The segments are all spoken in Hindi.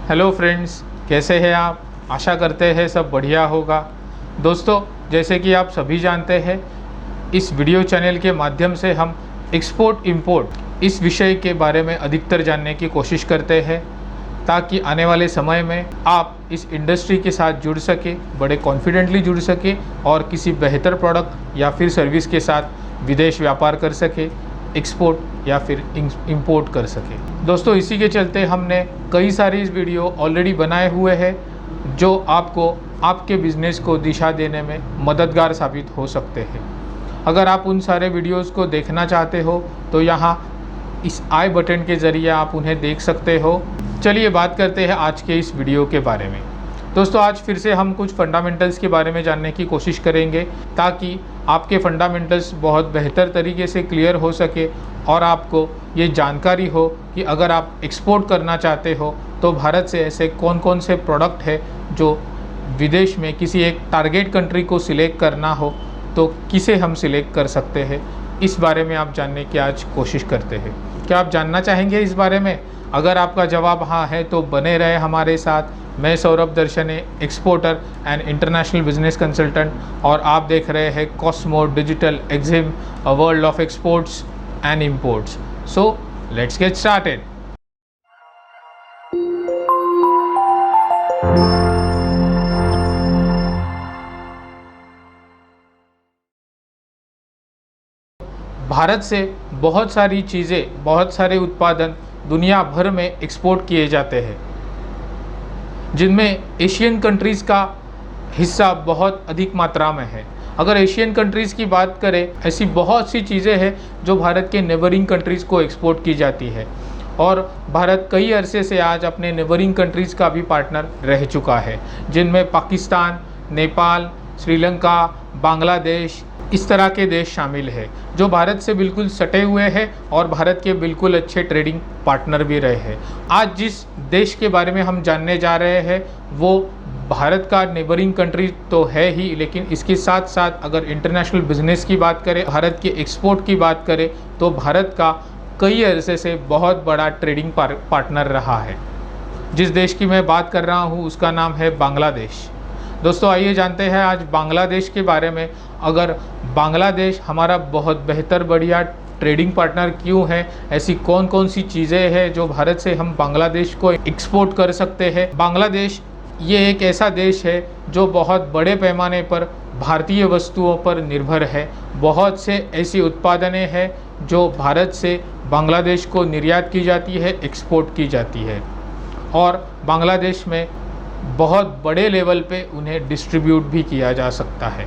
हेलो फ्रेंड्स, कैसे हैं आप। आशा करते हैं सब बढ़िया होगा। दोस्तों, जैसे कि आप सभी जानते हैं, इस वीडियो चैनल के माध्यम से हम एक्सपोर्ट इंपोर्ट इस विषय के बारे में अधिकतर जानने की कोशिश करते हैं, ताकि आने वाले समय में आप इस इंडस्ट्री के साथ जुड़ सके, बड़े कॉन्फिडेंटली जुड़ सके और किसी बेहतर प्रोडक्ट या फिर सर्विस के साथ विदेश व्यापार कर सके, एक्सपोर्ट या फिर इंपोर्ट कर सके। दोस्तों, इसी के चलते हमने कई सारी वीडियो ऑलरेडी बनाए हुए हैं जो आपको आपके बिज़नेस को दिशा देने में मददगार साबित हो सकते हैं। अगर आप उन सारे वीडियोस को देखना चाहते हो तो यहाँ इस आई बटन के ज़रिए आप उन्हें देख सकते हो। चलिए बात करते हैं आज के इस वीडियो के बारे में। दोस्तों, आज फिर से हम कुछ फंडामेंटल्स के बारे में जानने की कोशिश करेंगे, ताकि आपके फंडामेंटल्स बहुत बेहतर तरीके से क्लियर हो सके और आपको ये जानकारी हो कि अगर आप एक्सपोर्ट करना चाहते हो तो भारत से ऐसे कौन कौन से प्रोडक्ट है जो विदेश में किसी एक टारगेट कंट्री को सिलेक्ट करना हो तो किसे हम सिलेक्ट कर सकते हैं। इस बारे में आप जानने की आज कोशिश करते हैं। क्या आप जानना चाहेंगे इस बारे में? अगर आपका जवाब हाँ है तो बने रहे हमारे साथ। मैं Saurabh Darshane, exporter and international business consultant, और आप देख रहे हैं Cosmo digital Exim, a world of exports and imports. So let's get started. Bharat से बहुत सारी चीज़ें, बहुत सारे उत्पादन दुनिया भर में एक्सपोर्ट किए जाते हैं, जिनमें एशियन कंट्रीज़ का हिस्सा बहुत अधिक मात्रा में है। अगर एशियन कंट्रीज़ की बात करें, ऐसी बहुत सी चीज़ें हैं जो भारत के नेबरिंग कंट्रीज़ को एक्सपोर्ट की जाती है, और भारत कई अरसे से आज अपने नेबरिंग कंट्रीज़ का भी पार्टनर रह चुका है, जिनमें पाकिस्तान, नेपाल, श्रीलंका, बांग्लादेश, इस तरह के देश शामिल है जो भारत से बिल्कुल सटे हुए हैं और भारत के बिल्कुल अच्छे ट्रेडिंग पार्टनर भी रहे हैं। आज जिस देश के बारे में हम जानने जा रहे हैं वो भारत का नेबरिंग कंट्री तो है ही, लेकिन इसके साथ साथ अगर इंटरनेशनल बिजनेस की बात करें, भारत के एक्सपोर्ट की बात करें, तो भारत का कई अरसे से बहुत बड़ा ट्रेडिंग पार्टनर रहा है। जिस देश की मैं बात कर रहा हूँ उसका नाम है बांग्लादेश। दोस्तों, आइए जानते हैं आज बांग्लादेश के बारे में। अगर बांग्लादेश हमारा बहुत बेहतर बढ़िया ट्रेडिंग पार्टनर क्यों है, ऐसी कौन कौन सी चीज़ें हैं जो भारत से हम बांग्लादेश को एक्सपोर्ट कर सकते हैं। बांग्लादेश ये एक ऐसा देश है जो बहुत बड़े पैमाने पर भारतीय वस्तुओं पर निर्भर है। बहुत से ऐसी उत्पादनें हैं जो भारत से बांग्लादेश को निर्यात की जाती है, एक्सपोर्ट की जाती है, और बांग्लादेश में बहुत बड़े लेवल पे उन्हें डिस्ट्रीब्यूट भी किया जा सकता है।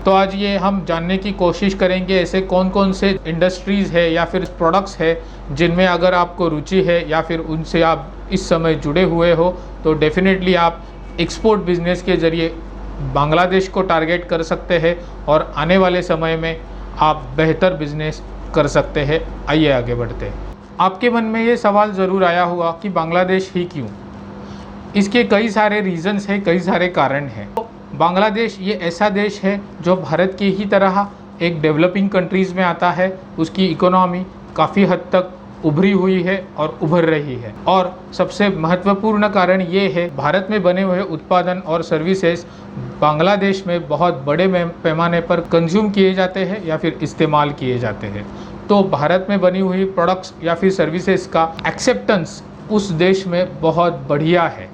तो आज ये हम जानने की कोशिश करेंगे ऐसे कौन कौन से इंडस्ट्रीज़ है या फिर प्रोडक्ट्स है जिनमें अगर आपको रुचि है या फिर उनसे आप इस समय जुड़े हुए हो तो डेफिनेटली आप एक्सपोर्ट बिजनेस के ज़रिए बांग्लादेश को टारगेट कर सकते हैं और आने वाले समय में आप बेहतर बिजनेस कर सकते हैं। आइए आगे बढ़ते हैं। आपके मन में ये सवाल ज़रूर आया होगा कि बांग्लादेश ही क्यों? इसके कई सारे रीज़न्स हैं, कई सारे कारण हैं। तो बांग्लादेश ये ऐसा देश है जो भारत की ही तरह एक डेवलपिंग कंट्रीज़ में आता है। उसकी इकोनॉमी काफ़ी हद तक उभरी हुई है और उभर रही है, और सबसे महत्वपूर्ण कारण ये है भारत में बने हुए उत्पादन और सर्विसेज बांग्लादेश में बहुत बड़े पैमाने पर कंज्यूम किए जाते हैं या फिर इस्तेमाल किए जाते हैं। तो भारत में बनी हुई प्रोडक्ट्स या फिर सर्विसेज का एक्सेप्टेंस उस देश में बहुत बढ़िया है।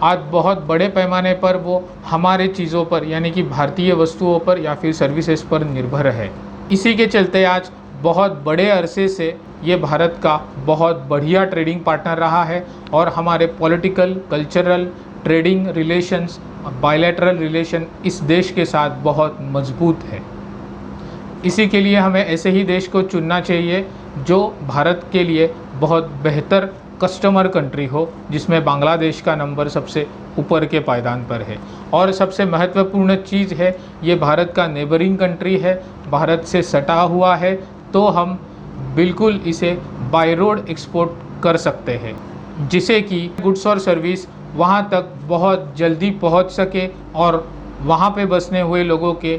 आज बहुत बड़े पैमाने पर वो हमारे चीज़ों पर यानी कि भारतीय वस्तुओं पर या फिर सर्विसेज पर निर्भर है। इसी के चलते आज बहुत बड़े अरसे से ये भारत का बहुत बढ़िया ट्रेडिंग पार्टनर रहा है, और हमारे political, cultural, trading relations, bilateral relation इस देश के साथ बहुत मजबूत है। इसी के लिए हमें ऐसे ही देश को चुनना चाहिए जो भारत के लिए बहुत बेहतर कस्टमर कंट्री हो, जिसमें बांग्लादेश का नंबर सबसे ऊपर के पायदान पर है। और सबसे महत्वपूर्ण चीज़ है, ये भारत का नेबरिंग कंट्री है, भारत से सटा हुआ है, तो हम बिल्कुल इसे बाय रोड एक्सपोर्ट कर सकते हैं, जिससे कि गुड्स और सर्विस वहाँ तक बहुत जल्दी पहुँच सके और वहाँ पे बसने हुए लोगों के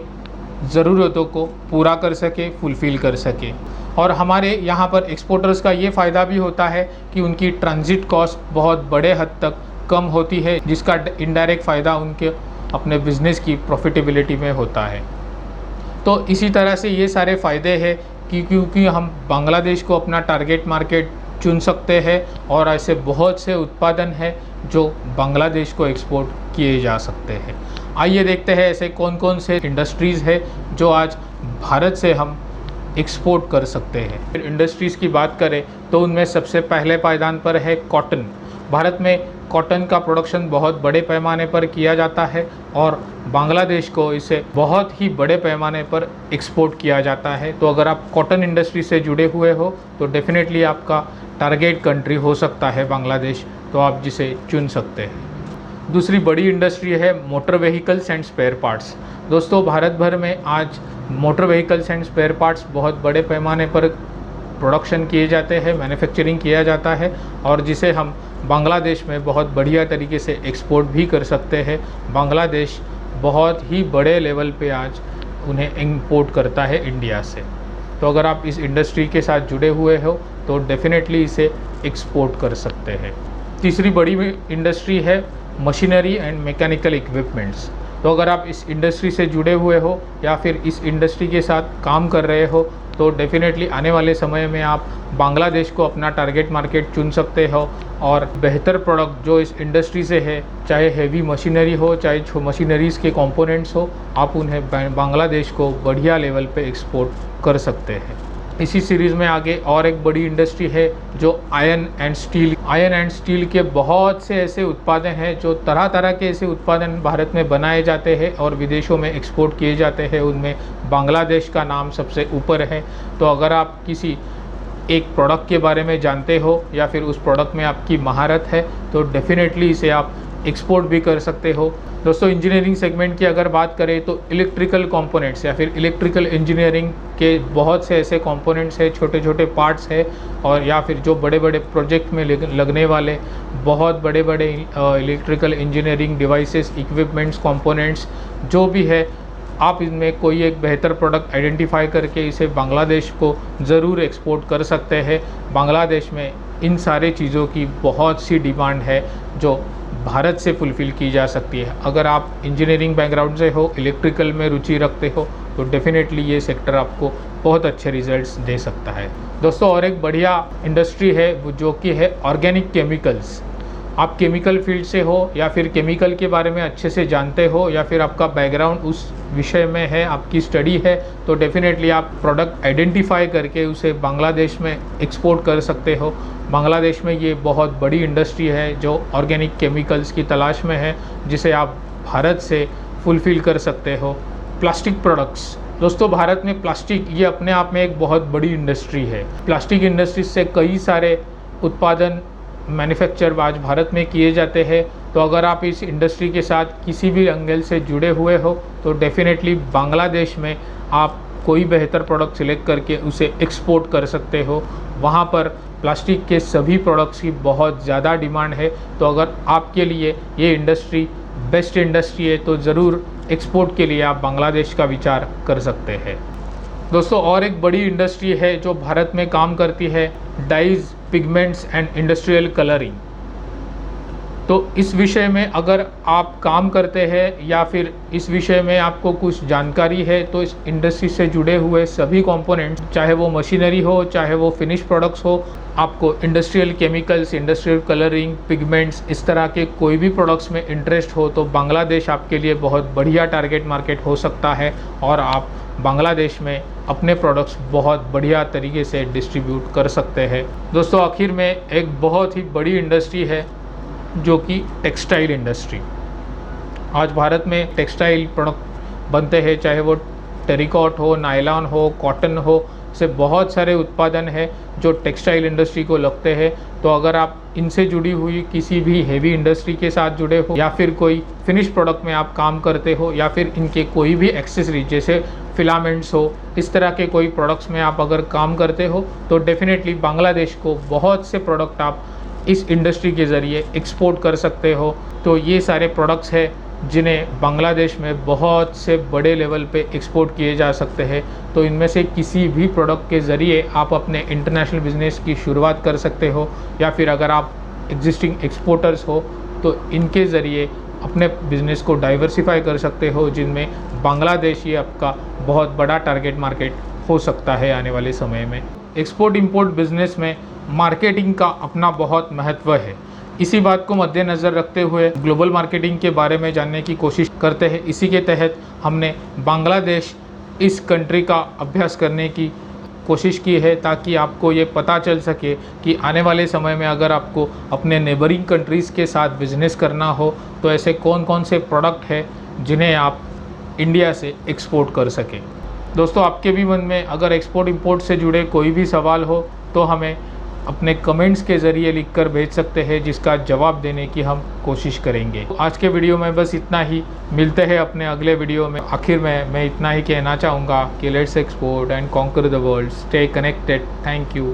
ज़रूरतों को पूरा कर सके, फुलफ़िल कर सके। और हमारे यहाँ पर एक्सपोर्टर्स का ये फ़ायदा भी होता है कि उनकी ट्रांजिट कॉस्ट बहुत बड़े हद तक कम होती है, जिसका इनडायरेक्ट फ़ायदा उनके अपने बिज़नेस की प्रॉफिटेबिलिटी में होता है। तो इसी तरह से ये सारे फ़ायदे हैं कि क्योंकि हम बांग्लादेश को अपना टारगेट मार्केट चुन सकते हैं और ऐसे बहुत से उत्पादन हैं जो बांग्लादेश को एक्सपोर्ट किए जा सकते हैं। आइए देखते हैं ऐसे कौन कौन से इंडस्ट्रीज़ है जो आज भारत से हम एक्सपोर्ट कर सकते हैं। इंडस्ट्रीज़ की बात करें तो उनमें सबसे पहले पायदान पर है कॉटन। भारत में कॉटन का प्रोडक्शन बहुत बड़े पैमाने पर किया जाता है और बांग्लादेश को इसे बहुत ही बड़े पैमाने पर एक्सपोर्ट किया जाता है। तो अगर आप कॉटन इंडस्ट्री से जुड़े हुए हो तो डेफिनेटली आपका टारगेट कंट्री हो सकता है बांग्लादेश, तो आप जिसे चुन सकते हैं। दूसरी बड़ी इंडस्ट्री है motor vehicles and spare parts. दोस्तों, भारत भर में आज motor vehicles and spare parts बहुत बड़े पैमाने पर प्रोडक्शन किए जाते हैं, मैन्युफैक्चरिंग किया जाता है और जिसे हम बांग्लादेश में बहुत बढ़िया तरीके से एक्सपोर्ट भी कर सकते हैं। बांग्लादेश बहुत ही बड़े लेवल पे आज उन्हें इंपोर्ट करता है इंडिया से। तो अगर आप इस इंडस्ट्री के साथ जुड़े हुए हो तो डेफिनेटली इसे एक्सपोर्ट कर सकते हैं। तीसरी बड़ी इंडस्ट्री है मशीनरी एंड मैकेनिकल इक्विपमेंट्स। तो अगर आप इस इंडस्ट्री से जुड़े हुए हो या फिर इस इंडस्ट्री के साथ काम कर रहे हो तो डेफिनेटली आने वाले समय में आप बांग्लादेश को अपना टारगेट मार्केट चुन सकते हो और बेहतर प्रोडक्ट जो इस इंडस्ट्री से है, चाहे हेवी मशीनरी हो चाहे मशीनरीज़ के कंपोनेंट्स हो, आप उन्हें बांग्लादेश को बढ़िया लेवल पे एक्सपोर्ट कर सकते हैं। इसी सीरीज़ में आगे और एक बड़ी इंडस्ट्री है जो iron and steel. Iron and steel के बहुत से ऐसे उत्पादन हैं जो तरह तरह के ऐसे उत्पादन भारत में बनाए जाते हैं और विदेशों में एक्सपोर्ट किए जाते हैं। उनमें बांग्लादेश का नाम सबसे ऊपर है। तो अगर आप किसी एक प्रोडक्ट के बारे में जानते हो या फिर उस प्रोडक्ट में आपकी महारत है तो डेफिनेटली इसे आप एक्सपोर्ट भी कर सकते हो। दोस्तों, इंजीनियरिंग सेगमेंट की अगर बात करें तो इलेक्ट्रिकल कंपोनेंट्स या फिर इलेक्ट्रिकल इंजीनियरिंग के बहुत से ऐसे कंपोनेंट्स हैं, छोटे छोटे पार्ट्स हैं और या फिर जो बड़े बड़े प्रोजेक्ट में लगने वाले बहुत बड़े बड़े electrical engineering devices, equipments, components जो भी है, आप इनमें कोई एक बेहतर प्रोडक्ट आइडेंटिफाई करके इसे बांग्लादेश को ज़रूर एक्सपोर्ट कर सकते हैं। बांग्लादेश में इन सारे चीज़ों की बहुत सी डिमांड है जो भारत से फुलफ़िल की जा सकती है। अगर आप इंजीनियरिंग बैकग्राउंड से हो, इलेक्ट्रिकल में रुचि रखते हो तो डेफिनेटली ये सेक्टर आपको बहुत अच्छे रिजल्ट्स दे सकता है। दोस्तों, और एक बढ़िया इंडस्ट्री है जो कि है ऑर्गेनिक केमिकल्स। आप केमिकल फील्ड से हो या फिर केमिकल के बारे में अच्छे से जानते हो या फिर आपका बैकग्राउंड उस विषय में है, आपकी स्टडी है, तो डेफिनेटली आप प्रोडक्ट आइडेंटिफाई करके उसे बांग्लादेश में एक्सपोर्ट कर सकते हो। बांग्लादेश में ये बहुत बड़ी इंडस्ट्री है जो ऑर्गेनिक केमिकल्स की तलाश में है, जिसे आप भारत से फुलफ़िल कर सकते हो। Plastic products. दोस्तों, भारत में प्लास्टिक ये अपने आप में एक बहुत बड़ी इंडस्ट्री है। प्लास्टिक इंडस्ट्री से कई सारे उत्पादन मैन्युफैक्चर आज भारत में किए जाते हैं। तो अगर आप इस इंडस्ट्री के साथ किसी भी एंगल से जुड़े हुए हो तो डेफिनेटली बांग्लादेश में आप कोई बेहतर प्रोडक्ट सिलेक्ट करके उसे एक्सपोर्ट कर सकते हो। वहाँ पर प्लास्टिक के सभी प्रोडक्ट्स की बहुत ज़्यादा डिमांड है। तो अगर आपके लिए ये इंडस्ट्री बेस्ट इंडस्ट्री है तो ज़रूर एक्सपोर्ट के लिए आप बांग्लादेश का विचार कर सकते हैं। दोस्तों, और एक बड़ी इंडस्ट्री है जो भारत में काम करती है, dyes, pigments and industrial colouring. तो इस विषय में अगर आप काम करते हैं या फिर इस विषय में आपको कुछ जानकारी है तो इस इंडस्ट्री से जुड़े हुए सभी कंपोनेंट्स, चाहे वो मशीनरी हो चाहे वो फिनिश प्रोडक्ट्स हो, आपको industrial chemicals, industrial colouring, pigments, इस तरह के कोई भी प्रोडक्ट्स में इंटरेस्ट हो तो बांग्लादेश आपके लिए बहुत बढ़िया टारगेट मार्केट हो सकता है और आप बांग्लादेश में अपने प्रोडक्ट्स बहुत बढ़िया तरीके से डिस्ट्रीब्यूट कर सकते हैं। दोस्तों, आखिर में एक बहुत ही बड़ी इंडस्ट्री है जो कि टेक्सटाइल इंडस्ट्री। आज भारत में टेक्सटाइल प्रोडक्ट बनते हैं, चाहे वो टेरिकॉट हो, नायलॉन हो, कॉटन हो, से बहुत सारे उत्पादन है जो टेक्सटाइल इंडस्ट्री को लगते हैं। तो अगर आप इनसे जुड़ी हुई किसी भी हेवी इंडस्ट्री के साथ जुड़े हो या फिर कोई फिनिश प्रोडक्ट में आप काम करते हो या फिर इनके कोई भी एक्सेसरी जैसे फिलामेंट्स हो, इस तरह के कोई प्रोडक्ट्स में आप अगर काम करते हो तो डेफिनेटली बांग्लादेश को बहुत से प्रोडक्ट आप इस इंडस्ट्री के ज़रिए एक्सपोर्ट कर सकते हो। तो ये सारे प्रोडक्ट्स है जिन्हें बांग्लादेश में बहुत से बड़े लेवल पे एक्सपोर्ट किए जा सकते हैं। तो इनमें से किसी भी प्रोडक्ट के ज़रिए आप अपने इंटरनेशनल बिजनेस की शुरुआत कर सकते हो, या फिर अगर आप एग्जिस्टिंग एक्सपोर्टर्स हो तो इनके ज़रिए अपने बिज़नेस को डाइवर्सिफाई कर सकते हो, जिनमें बांग्लादेश ये आपका बहुत बड़ा टारगेट मार्केट हो सकता है आने वाले समय में। एक्सपोर्ट इंपोर्ट बिज़नेस में मार्केटिंग का अपना बहुत महत्व है। इसी बात को मद्देनज़र रखते हुए ग्लोबल मार्केटिंग के बारे में जानने की कोशिश करते हैं। इसी के तहत हमने बांग्लादेश इस कंट्री का अभ्यास करने की कोशिश की है, ताकि आपको ये पता चल सके कि आने वाले समय में अगर आपको अपने नेबरिंग कंट्रीज़ के साथ बिज़नेस करना हो तो ऐसे कौन कौन से प्रोडक्ट हैं जिन्हें आप इंडिया से एक्सपोर्ट कर सकें। दोस्तों, आपके भी मन में अगर एक्सपोर्ट इंपोर्ट से जुड़े कोई भी सवाल हो तो हमें अपने कमेंट्स के ज़रिए लिखकर भेज सकते हैं, जिसका जवाब देने की हम कोशिश करेंगे। आज के वीडियो में बस इतना ही, मिलते हैं अपने अगले वीडियो में। आखिर में मैं इतना ही कहना चाहूँगा कि let's export and conquer the world, stay connected, thank you.